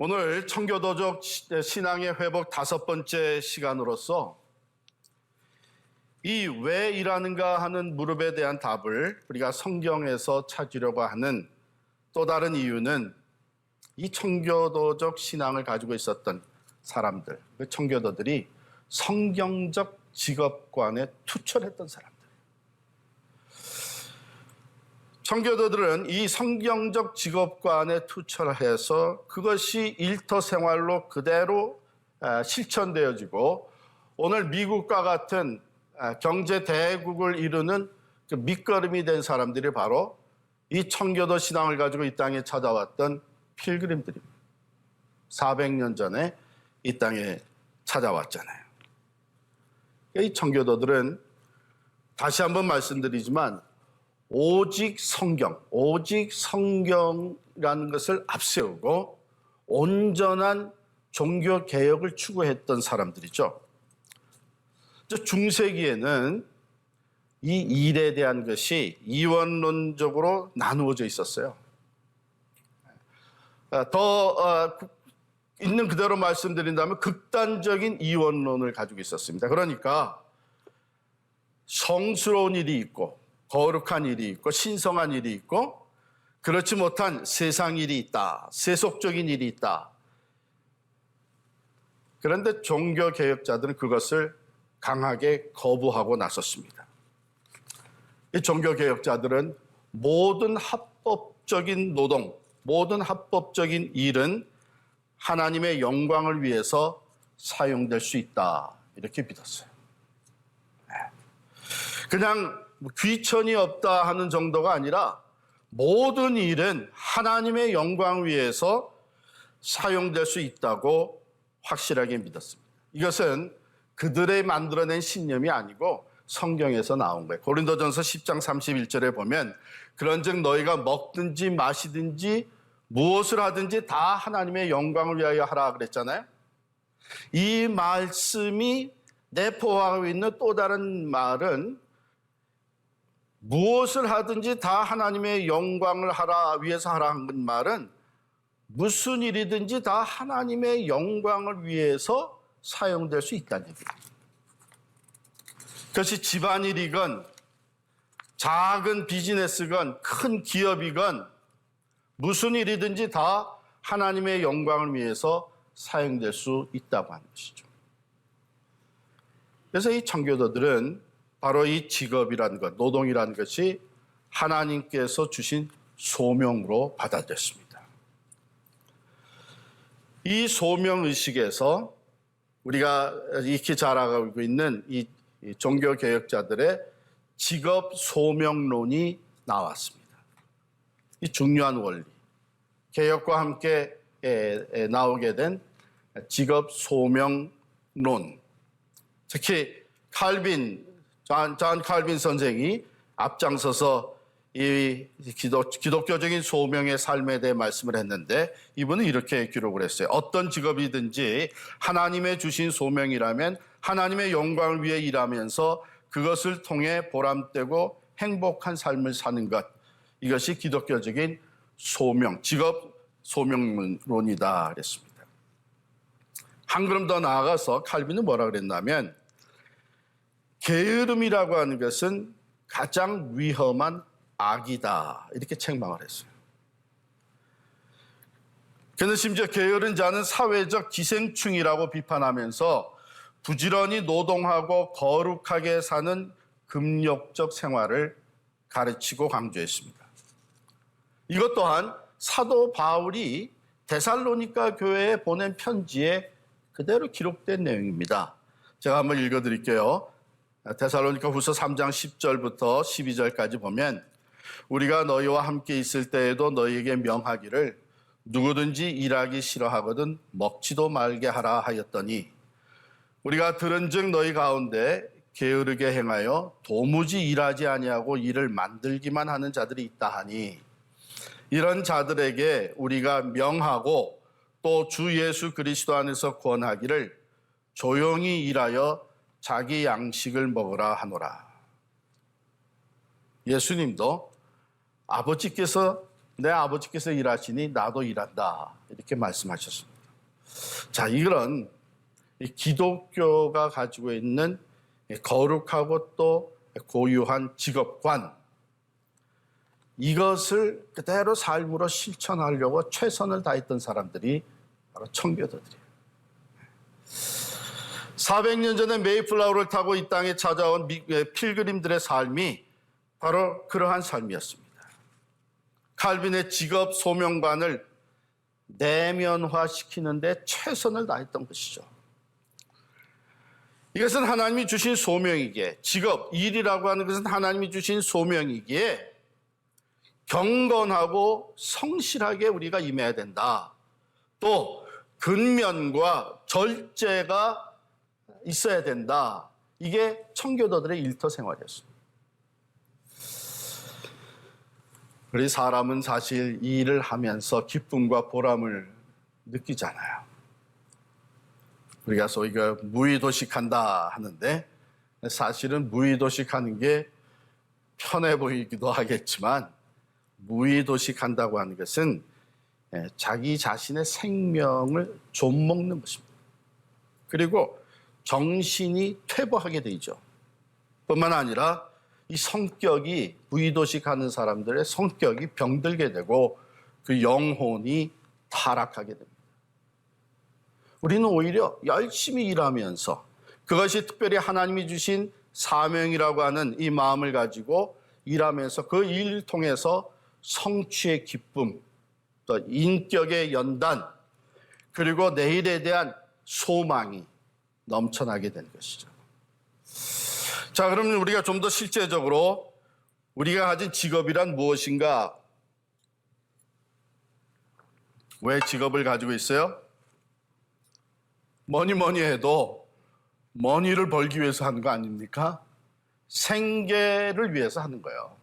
오늘 청교도적 신앙의 회복 5번째 시간으로서 이 왜 이라는가 하는 무릎에 대한 답을 우리가 성경에서 찾으려고 하는 또 다른 이유는 이 청교도적 신앙을 가지고 있었던 사람들, 그 청교도들이 성경적 직업관에 투철했던 사람들. 청교도들은 이 성경적 직업관에 투철해서 그것이 일터 생활로 그대로 실천되어지고 오늘 미국과 같은 경제 대국을 이루는 그 밑거름이 된 사람들이 바로 이 청교도 신앙을 가지고 이 땅에 찾아왔던 필그림들입니다. 400년 전에 이 땅에 찾아왔잖아요. 이 청교도들은 다시 한번 말씀드리지만 오직 성경이라는 것을 앞세우고 온전한 종교 개혁을 추구했던 사람들이죠. 중세기에는 이 일에 대한 것이 이원론적으로 나누어져 있었어요. 더 있는 그대로 말씀드린다면 극단적인 이원론을 가지고 있었습니다. 그러니까 성스러운 일이 있고 거룩한 일이 있고 신성한 일이 있고 그렇지 못한 세상 일이 있다. 세속적인 일이 있다. 그런데 종교개혁자들은 그것을 강하게 거부하고 나섰습니다. 이 종교개혁자들은 모든 합법적인 노동, 모든 합법적인 일은 하나님의 영광을 위해서 사용될 수 있다. 이렇게 믿었어요. 그냥 귀천이 없다 하는 정도가 아니라 모든 일은 하나님의 영광을 위해서 사용될 수 있다고 확실하게 믿었습니다. 이것은 그들의 만들어낸 신념이 아니고 성경에서 나온 거예요. 고린도전서 10장 31절에 보면 그런즉 너희가 먹든지 마시든지 무엇을 하든지 다 하나님의 영광을 위하여 하라 그랬잖아요. 이 말씀이 내포하고 있는 또 다른 말은 무엇을 하든지 다 하나님의 영광을 위해서 하라 한 말은 무슨 일이든지 다 하나님의 영광을 위해서 사용될 수 있다는 얘기입니다. 그것이 집안일이건 작은 비즈니스건 큰 기업이건 무슨 일이든지 다 하나님의 영광을 위해서 사용될 수 있다고 하는 것이죠. 그래서 이 청교도들은 바로 이 직업이라는 것, 노동이라는 것이 하나님께서 주신 소명으로 받아들였습니다. 이 소명의식에서 우리가 익히 잘 알고 있는 이 종교개혁자들의 직업 소명론이 나왔습니다. 이 중요한 원리, 개혁과 함께 나오게 된 직업 소명론, 특히 존 칼빈 선생이 앞장서서 이 기독교적인 소명의 삶에 대해 말씀을 했는데 이분은 이렇게 기록을 했어요. 어떤 직업이든지 하나님의 주신 소명이라면 하나님의 영광을 위해 일하면서 그것을 통해 보람되고 행복한 삶을 사는 것, 이것이 기독교적인 소명, 직업 소명론이다 그랬습니다. 한 걸음 더 나아가서 칼빈은 뭐라 그랬냐면 게으름이라고 하는 것은 가장 위험한 악이다 이렇게 책망을 했어요. 그는 심지어 게으른 자는 사회적 기생충이라고 비판하면서 부지런히 노동하고 거룩하게 사는 금욕적 생활을 가르치고 강조했습니다. 이것 또한 사도 바울이 데살로니가 교회에 보낸 편지에 그대로 기록된 내용입니다. 제가 한번 읽어드릴게요. 데살로니가 후서 3장 10절부터 12절까지 보면 우리가 너희와 함께 있을 때에도 너희에게 명하기를 누구든지 일하기 싫어하거든 먹지도 말게 하라 하였더니 우리가 들은즉 너희 가운데 게으르게 행하여 도무지 일하지 아니하고 일을 만들기만 하는 자들이 있다 하니 이런 자들에게 우리가 명하고 또 주 예수 그리스도 안에서 권하기를 조용히 일하여 자기 양식을 먹으라 하노라. 예수님도 내 아버지께서 일하시니 나도 일한다 이렇게 말씀하셨습니다. 자, 이런 기독교가 가지고 있는 거룩하고 또 고유한 직업관, 이것을 그대로 삶으로 실천하려고 최선을 다했던 사람들이 바로 청교도들이에요. 400년 전에 메이플라워를 타고 이 땅에 찾아온 필그림들의 삶이 바로 그러한 삶이었습니다. 칼빈의 직업 소명관을 내면화시키는 데 최선을 다했던 것이죠. 이것은 하나님이 주신 소명이기에, 직업, 일이라고 하는 것은 하나님이 주신 소명이기에 경건하고 성실하게 우리가 임해야 된다. 또 근면과 절제가 있어야 된다. 이게 청교도들의 일터 생활이었습니다. 우리 사람은 사실 이 일을 하면서 기쁨과 보람을 느끼잖아요. 우리가 소위 무의도식한다 하는데, 사실은 무의도식하는 게 편해 보이기도 하겠지만, 무의도식한다고 하는 것은 자기 자신의 생명을 좀먹는 것입니다. 그리고 정신이 퇴보하게 되죠. 뿐만 아니라 이 성격이, 무의도식하는 사람들의 성격이 병들게 되고 그 영혼이 타락하게 됩니다. 우리는 오히려 열심히 일하면서, 그것이 특별히 하나님이 주신 사명이라고 하는 이 마음을 가지고 일하면서 그 일을 통해서 성취의 기쁨, 또 인격의 연단, 그리고 내일에 대한 소망이 넘쳐나게 되는 것이죠. 자, 그러면 우리가 좀 더 실제적으로 우리가 가진 직업이란 무엇인가? 왜 직업을 가지고 있어요? 뭐니 해도 머니를 벌기 위해서 하는 거 아닙니까? 생계를 위해서 하는 거예요.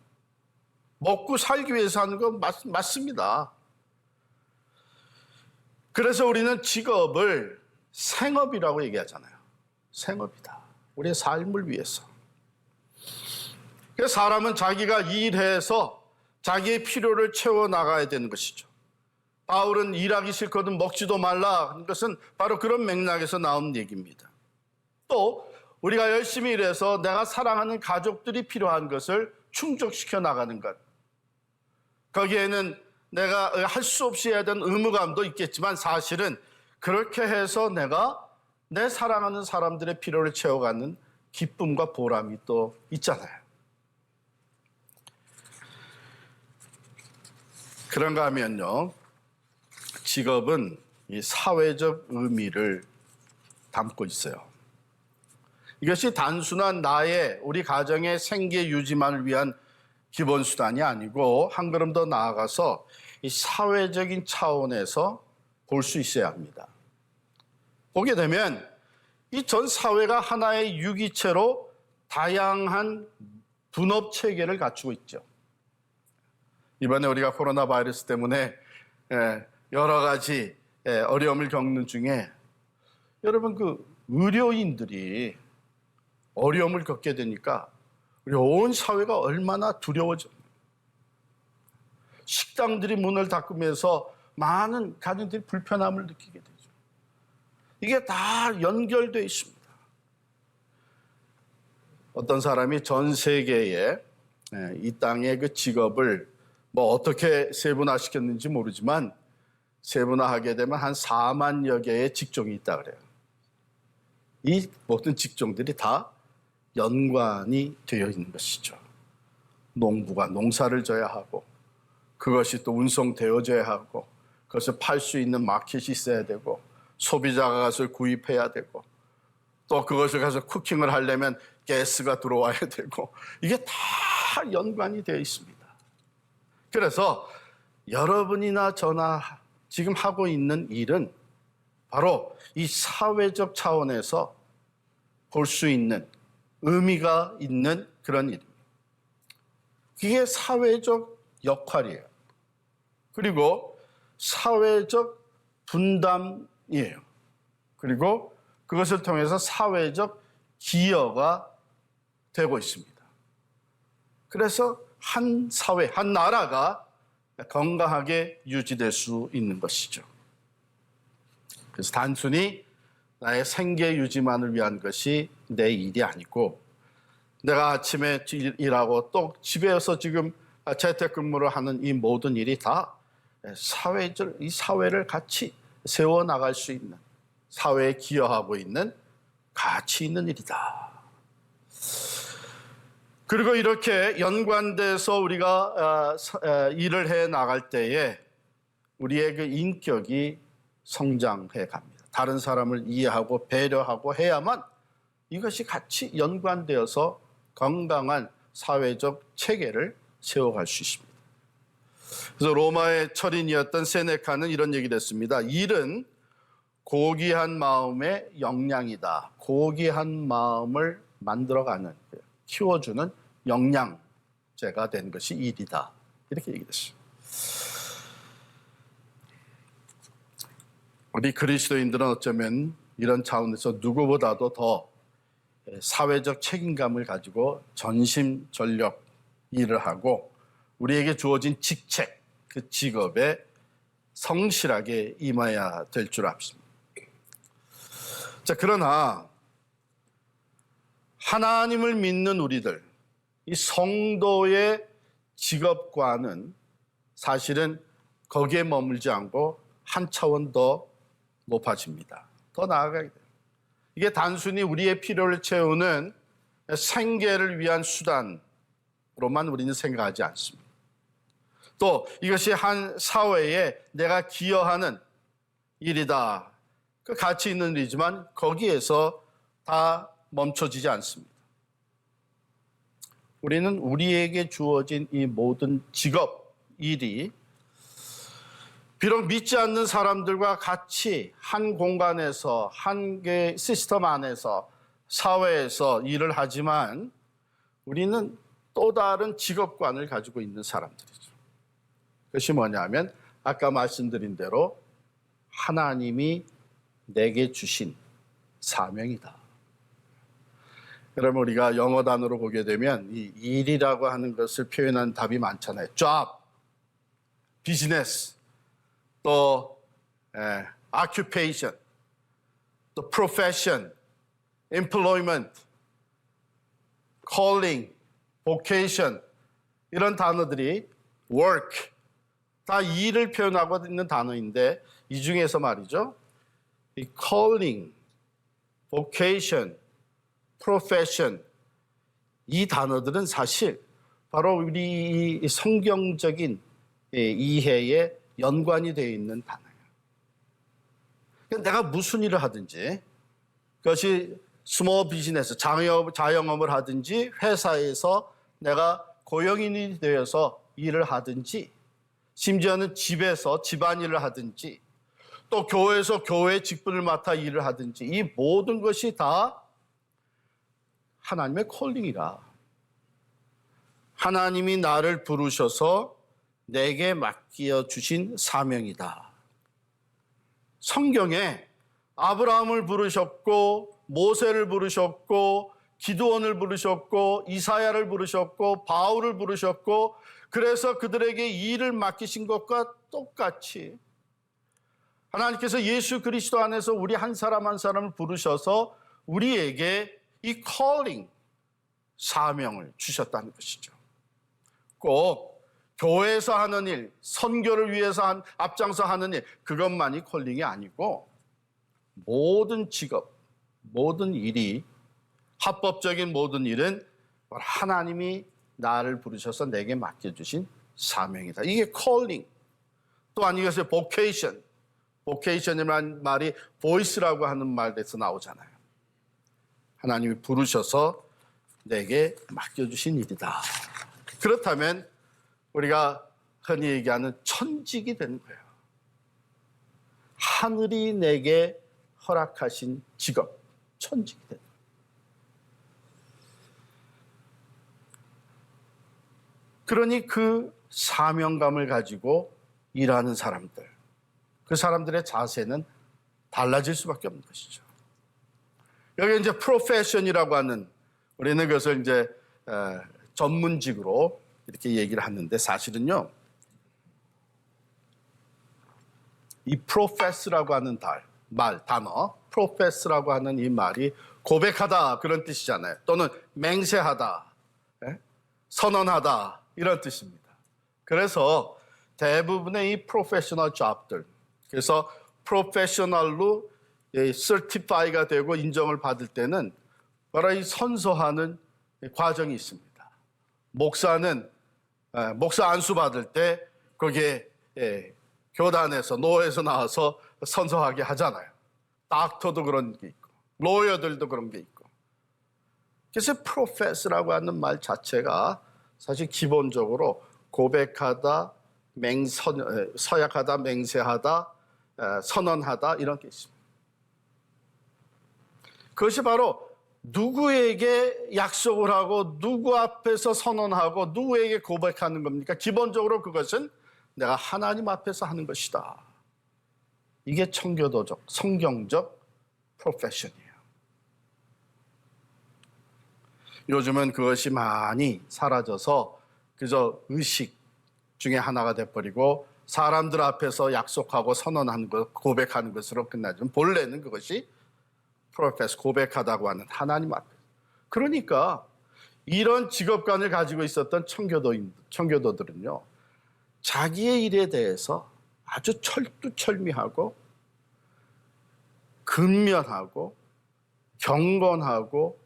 먹고 살기 위해서 하는 건 맞습니다. 그래서 우리는 직업을 생업이라고 얘기하잖아요. 생업이다. 우리의 삶을 위해서. 그래서 사람은 자기가 일해서 자기의 필요를 채워나가야 되는 것이죠. 바울은 일하기 싫거든 먹지도 말라 하는 것은 바로 그런 맥락에서 나온 얘기입니다. 또 우리가 열심히 일해서 내가 사랑하는 가족들이 필요한 것을 충족시켜 나가는 것. 거기에는 내가 할 수 없이 해야 되는 의무감도 있겠지만 사실은 그렇게 해서 내가 내 사랑하는 사람들의 필요를 채워가는 기쁨과 보람이 또 있잖아요. 그런가 하면요, 직업은 이 사회적 의미를 담고 있어요. 이것이 단순한 우리 가정의 생계 유지만을 위한 기본 수단이 아니고 한 걸음 더 나아가서 이 사회적인 차원에서 볼 수 있어야 합니다. 보게 되면 이 전 사회가 하나의 유기체로 다양한 분업 체계를 갖추고 있죠. 이번에 우리가 코로나 바이러스 때문에 여러 가지 어려움을 겪는 중에 여러분 그 의료인들이 어려움을 겪게 되니까 우리 온 사회가 얼마나 두려워져. 식당들이 문을 닫으면서 많은 가정들이 불편함을 느끼게 되죠. 이게 다 연결되어 있습니다. 어떤 사람이 전 세계에 이 땅의 그 직업을 뭐 어떻게 세분화시켰는지 모르지만 세분화하게 되면 한 4만여 개의 직종이 있다 그래요. 이 모든 직종들이 다 연관이 되어 있는 것이죠. 농부가 농사를 져야 하고 그것이 또 운송되어져야 하고 그것을 팔 수 있는 마켓이 있어야 되고 소비자가 가서 구입해야 되고 또 그것을 가서 쿠킹을 하려면 가스가 들어와야 되고 이게 다 연관이 되어 있습니다. 그래서 여러분이나 저나 지금 하고 있는 일은 바로 이 사회적 차원에서 볼 수 있는 의미가 있는 그런 일입니다. 이게 사회적 역할이에요. 그리고 사회적 분담이에요. 그리고 그것을 통해서 사회적 기여가 되고 있습니다. 그래서 한 사회, 한 나라가 건강하게 유지될 수 있는 것이죠. 그래서 단순히 나의 생계 유지만을 위한 것이 내 일이 아니고 내가 아침에 일하고 또 집에서 지금 재택근무를 하는 이 모든 일이 다 이 사회를 같이 세워나갈 수 있는, 사회에 기여하고 있는 가치 있는 일이다. 그리고 이렇게 연관돼서 우리가 일을 해 나갈 때에 우리의 그 인격이 성장해 갑니다. 다른 사람을 이해하고 배려하고 해야만 이것이 같이 연관되어서 건강한 사회적 체계를 세워갈 수 있습니다. 그래서 로마의 철인이었던 세네카는 이런 얘기를 했습니다. 일은 고귀한 마음의 역량이다. 고귀한 마음을 만들어가는, 키워주는 역량제가 된 것이 일이다. 이렇게 얘기했어요. 우리 그리스도인들은 어쩌면 이런 차원에서 누구보다도 더 사회적 책임감을 가지고 전심전력 일을 하고 우리에게 주어진 직책, 그 직업에 성실하게 임해야 될 줄 압니다. 자, 그러나 하나님을 믿는 우리들, 이 성도의 직업과는 사실은 거기에 머물지 않고 한 차원 더 높아집니다. 더 나아가게 돼요. 이게 단순히 우리의 필요를 채우는 생계를 위한 수단으로만 우리는 생각하지 않습니다. 또 이것이 한 사회에 내가 기여하는 일이다. 그 가치 있는 일이지만 거기에서 다 멈춰지지 않습니다. 우리는 우리에게 주어진 이 모든 직업, 일이 비록 믿지 않는 사람들과 같이 한 공간에서, 한 개 시스템 안에서, 사회에서 일을 하지만 우리는 또 다른 직업관을 가지고 있는 사람들이죠. 그것이 뭐냐면 아까 말씀드린 대로 하나님이 내게 주신 사명이다. 여러분, 우리가 영어 단어로 보게 되면 이 일이라고 하는 것을 표현한 답이 많잖아요. job, business, 또 occupation, 또 profession, employment, calling, vocation 이런 단어들이 work 다 일을 표현하고 있는 단어인데 이 중에서 말이죠. 이 calling, vocation, profession 이 단어들은 사실 바로 우리 성경적인 이해에 연관이 되어 있는 단어예요. 내가 무슨 일을 하든지 그것이 스몰 비즈니스, 자영업을 하든지 회사에서 내가 고용인이 되어서 일을 하든지 심지어는 집에서 집안일을 하든지 또 교회에서 교회 직분을 맡아 일을 하든지 이 모든 것이 다 하나님의 콜링이라. 하나님이 나를 부르셔서 내게 맡겨 주신 사명이다. 성경에 아브라함을 부르셨고 모세를 부르셨고 기드온을 부르셨고 이사야를 부르셨고 바울을 부르셨고 그래서 그들에게 일을 맡기신 것과 똑같이 하나님께서 예수 그리스도 안에서 우리 한 사람 한 사람을 부르셔서 우리에게 이 calling, 사명을 주셨다는 것이죠. 꼭 교회에서 하는 일, 선교를 위해서 앞장서 하는 일, 그것만이 콜링이 아니고 모든 직업, 모든 일이, 합법적인 모든 일은 하나님이 나를 부르셔서 내게 맡겨주신 사명이다. 이게 calling. 또한 이것의 vocation. vocation이라는 말이 voice라고 하는 말에서 나오잖아요. 하나님이 부르셔서 내게 맡겨주신 일이다. 그렇다면 우리가 흔히 얘기하는 천직이 되는 거예요. 하늘이 내게 허락하신 직업, 천직이 되는 거예요. 그러니 그 사명감을 가지고 일하는 사람들, 그 사람들의 자세는 달라질 수밖에 없는 것이죠. 여기 이제 프로페션이라고 하는 우리는 그것을 이제 전문직으로 이렇게 얘기를 하는데 사실은요. 이 프로페스라고 하는 달, 단어 profess라고 하는 이 말이 고백하다 그런 뜻이잖아요. 또는 맹세하다, 선언하다 이런 뜻입니다. 그래서 대부분의 이 프로페셔널 잡들, 그래서 프로페셔널로 certify가 되고 인정을 받을 때는 바로 이 선서하는 과정이 있습니다. 목사는 목사 안수 받을 때 거기에 교단에서 노회에서 나와서 선서하게 하잖아요. 닥터도 그런 게 있고 로여들도 그런 게 있고. 그래서 profess라고 하는 말 자체가 사실 기본적으로 고백하다, 서약하다, 맹세하다, 선언하다 이런 게 있습니다. 그것이 바로 누구에게 약속을 하고 누구 앞에서 선언하고 누구에게 고백하는 겁니까? 기본적으로 그것은 내가 하나님 앞에서 하는 것이다. 이게 청교도적, 성경적 프로페션이에요. 요즘은 그것이 많이 사라져서 그저 의식 중에 하나가 돼버리고 사람들 앞에서 약속하고 선언하는 것, 고백하는 것으로 끝나지만 본래는 그것이 프로페스, 고백하다고 하는 하나님 앞에. 그러니까 이런 직업관을 가지고 있었던 청교도들은요, 자기의 일에 대해서 아주 철두철미하고 근면하고 경건하고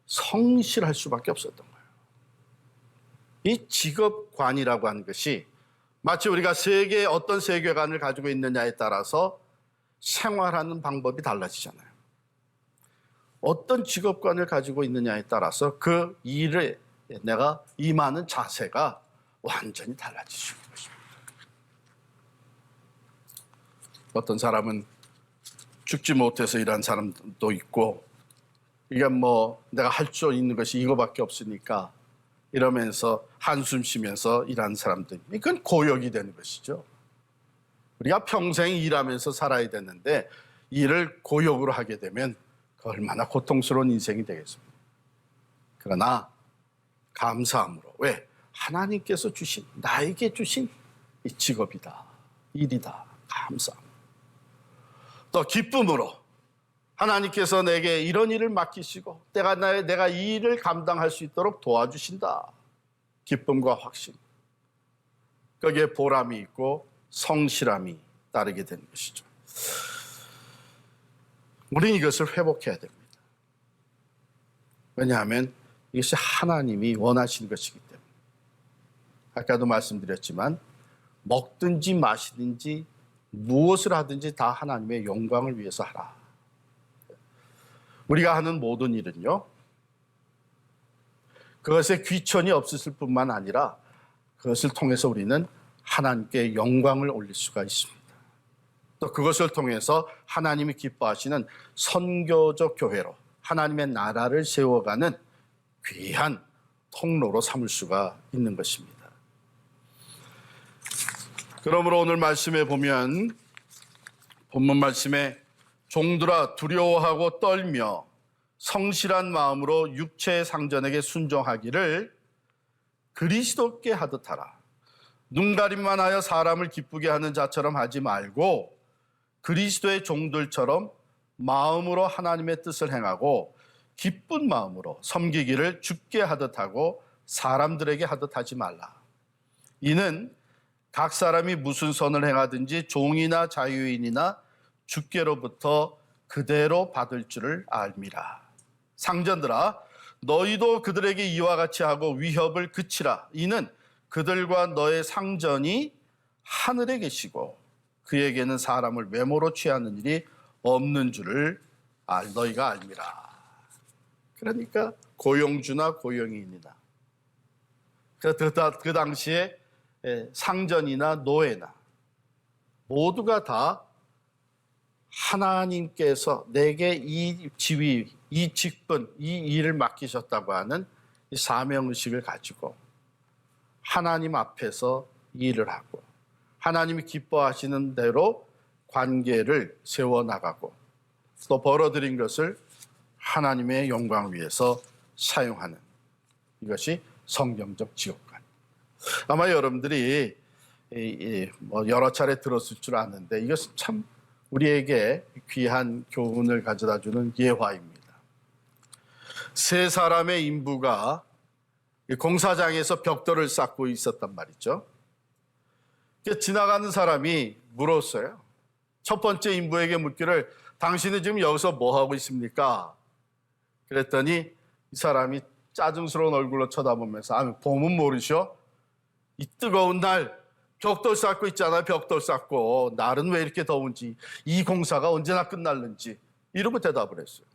성실할 수밖에 없었던 거예요. 이 직업관이라고 하는 것이 마치 우리가 어떤 세계관을 가지고 있느냐에 따라서 생활하는 방법이 달라지잖아요. 어떤 직업관을 가지고 있느냐에 따라서 그 일에 내가 임하는 자세가 완전히 달라질 수 있는 것입니다. 어떤 사람은 죽지 못해서 일하는 사람도 있고, 이게 내가 할 수 있는 것이 이거밖에 없으니까 이러면서 한숨 쉬면서 일하는 사람들, 이건 고역이 되는 것이죠. 우리가 평생 일하면서 살아야 되는데 일을 고역으로 하게 되면 얼마나 고통스러운 인생이 되겠습니까? 그러나 감사함으로, 왜? 하나님께서 나에게 주신 이 직업이다, 일이다, 감사함. 또 기쁨으로, 하나님께서 내게 이런 일을 맡기시고 내가 이 일을 감당할 수 있도록 도와주신다. 기쁨과 확신, 거기에 보람이 있고 성실함이 따르게 되는 것이죠. 우리는 이것을 회복해야 됩니다. 왜냐하면 이것이 하나님이 원하시는 것이기 때문에. 아까도 말씀드렸지만 먹든지 마시든지 무엇을 하든지 다 하나님의 영광을 위해서 하라. 우리가 하는 모든 일은요, 그것에 귀천이 없을 뿐만 아니라 그것을 통해서 우리는 하나님께 영광을 올릴 수가 있습니다. 또 그것을 통해서 하나님이 기뻐하시는 선교적 교회로 하나님의 나라를 세워가는 귀한 통로로 삼을 수가 있는 것입니다. 그러므로 오늘 말씀에 보면 본문 말씀에 종들아 두려워하고 떨며 성실한 마음으로 육체의 상전에게 순종하기를 그리스도께 하듯 하라. 눈가림만 하여 사람을 기쁘게 하는 자처럼 하지 말고 그리스도의 종들처럼 마음으로 하나님의 뜻을 행하고 기쁜 마음으로 섬기기를 주께 하듯 하고 사람들에게 하듯 하지 말라. 이는 각 사람이 무슨 선을 행하든지 종이나 자유인이나 주께로부터 그대로 받을 줄을 알미라. 상전들아 너희도 그들에게 이와 같이 하고 위협을 그치라. 이는 그들과 너의 상전이 하늘에 계시고 그에게는 사람을 외모로 취하는 일이 없는 줄을 너희가 알미라. 그러니까 고용주나 고용인이나 그 당시에 상전이나 노예나 모두가 다 하나님께서 내게 이 지위, 이 직분, 이 일을 맡기셨다고 하는 이 사명의식을 가지고 하나님 앞에서 일을 하고 하나님이 기뻐하시는 대로 관계를 세워나가고 또 벌어들인 것을 하나님의 영광을 위해서 사용하는, 이것이 성경적 직업관. 아마 여러분들이 여러 차례 들었을 줄 아는데 이것은 참 우리에게 귀한 교훈을 가져다주는 예화입니다. 세 사람의 인부가 공사장에서 벽돌을 쌓고 있었단 말이죠. 지나가는 사람이 물었어요. 첫 번째 인부에게 묻기를, 당신은 지금 여기서 뭐 하고 있습니까? 그랬더니 이 사람이 짜증스러운 얼굴로 쳐다보면서, 봄은 모르셔? 이 뜨거운 날 벽돌 쌓고 있잖아요. 벽돌 쌓고 날은 왜 이렇게 더운지, 이 공사가 언제나 끝날는지, 이러고 대답을 했어요.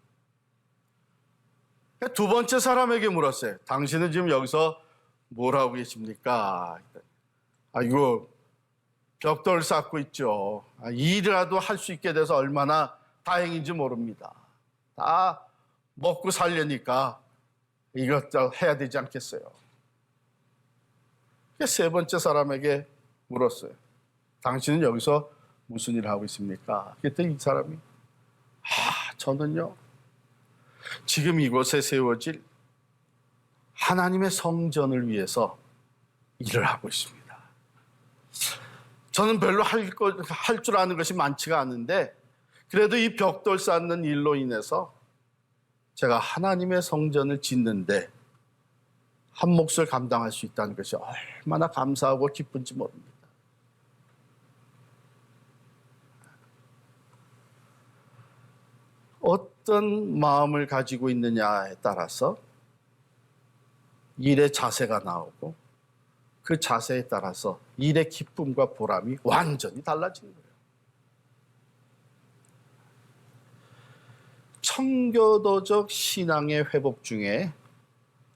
두 번째 사람에게 물었어요. 당신은 지금 여기서 뭘 하고 계십니까? 이거 벽돌 쌓고 있죠. 일이라도 할 수 있게 돼서 얼마나 다행인지 모릅니다. 다 먹고 살려니까 이것도 해야 되지 않겠어요? 세 번째 사람에게 물었어요. 당신은 여기서 무슨 일을 하고 있습니까? 그랬더니 이 사람이, 저는요, 지금 이곳에 세워질 하나님의 성전을 위해서 일을 하고 있습니다. 저는 별로 할 줄 아는 것이 많지가 않은데, 그래도 이 벽돌 쌓는 일로 인해서 제가 하나님의 성전을 짓는데 한 몫을 감당할 수 있다는 것이 얼마나 감사하고 기쁜지 모릅니다. 어떤 마음을 가지고 있느냐에 따라서 일의 자세가 나오고, 그 자세에 따라서 일의 기쁨과 보람이 완전히 달라지는 거예요. 청교도적 신앙의 회복 중에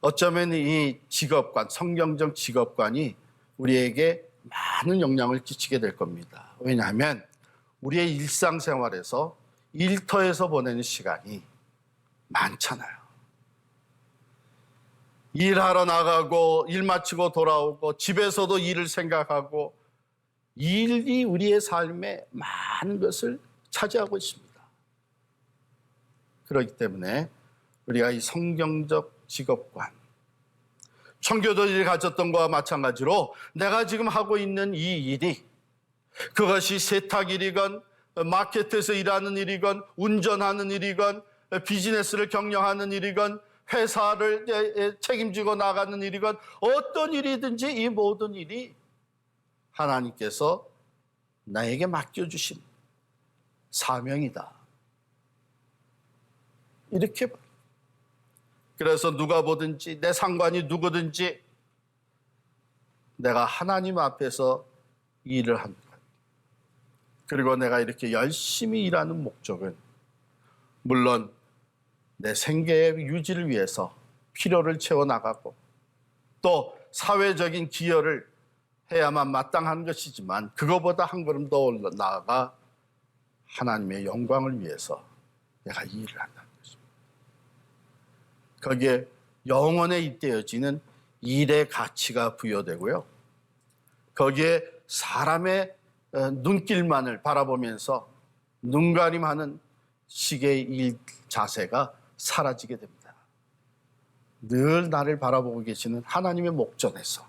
어쩌면 이 직업관, 성경적 직업관이 우리에게 많은 영향을 끼치게 될 겁니다. 왜냐하면 우리의 일상생활에서 일터에서 보내는 시간이 많잖아요. 일하러 나가고 일 마치고 돌아오고 집에서도 일을 생각하고, 일이 우리의 삶에 많은 것을 차지하고 있습니다. 그렇기 때문에 우리가 이 성경적 직업관, 청교도들이 가졌던 것과 마찬가지로 내가 지금 하고 있는 이 일이, 그것이 세탁일이건 마켓에서 일하는 일이건 운전하는 일이건 비즈니스를 경영하는 일이건 회사를 책임지고 나가는 일이건 어떤 일이든지 이 모든 일이 하나님께서 나에게 맡겨주신 사명이다. 이렇게, 그래서 누가 보든지 내 상관이 누구든지 내가 하나님 앞에서 일을 합니다. 그리고 내가 이렇게 열심히 일하는 목적은 물론 내 생계의 유지를 위해서 필요를 채워나가고 또 사회적인 기여를 해야만 마땅한 것이지만, 그거보다 한 걸음 더 나아가 하나님의 영광을 위해서 내가 이 일을 한다는 것입니다. 거기에 영원에 잇대어지는 일의 가치가 부여되고요. 거기에 사람의 눈길만을 바라보면서 눈가림하는 식의 일 자세가 사라지게 됩니다. 늘 나를 바라보고 계시는 하나님의 목전에서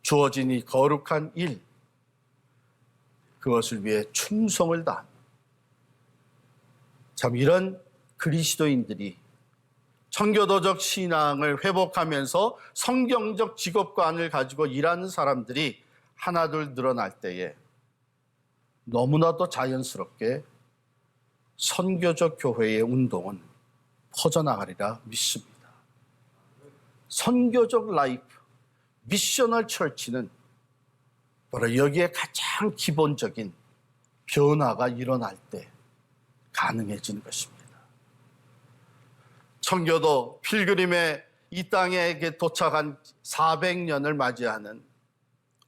주어진 이 거룩한 일, 그것을 위해 충성을 다한, 참 이런 그리스도인들이 청교도적 신앙을 회복하면서 성경적 직업관을 가지고 일하는 사람들이 하나둘 늘어날 때에 너무나도 자연스럽게 선교적 교회의 운동은 퍼져나가리라 믿습니다. 선교적 라이프, 미셔널 처치는 바로 여기에 가장 기본적인 변화가 일어날 때 가능해지는 것입니다. 청교도 필그림의 이 땅에 도착한 400년을 맞이하는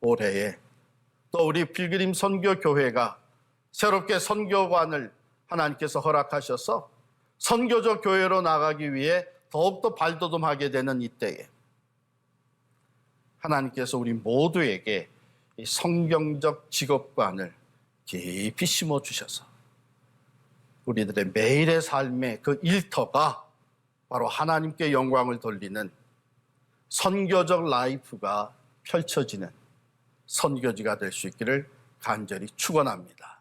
올해에 또 우리 필그림 선교교회가 새롭게 선교관을 하나님께서 허락하셔서 선교적 교회로 나가기 위해 더욱더 발돋움하게 되는 이때에 하나님께서 우리 모두에게 이 성경적 직업관을 깊이 심어주셔서 우리들의 매일의 삶의 그 일터가 바로 하나님께 영광을 돌리는 선교적 라이프가 펼쳐지는 선교지가 될 수 있기를 간절히 축원합니다.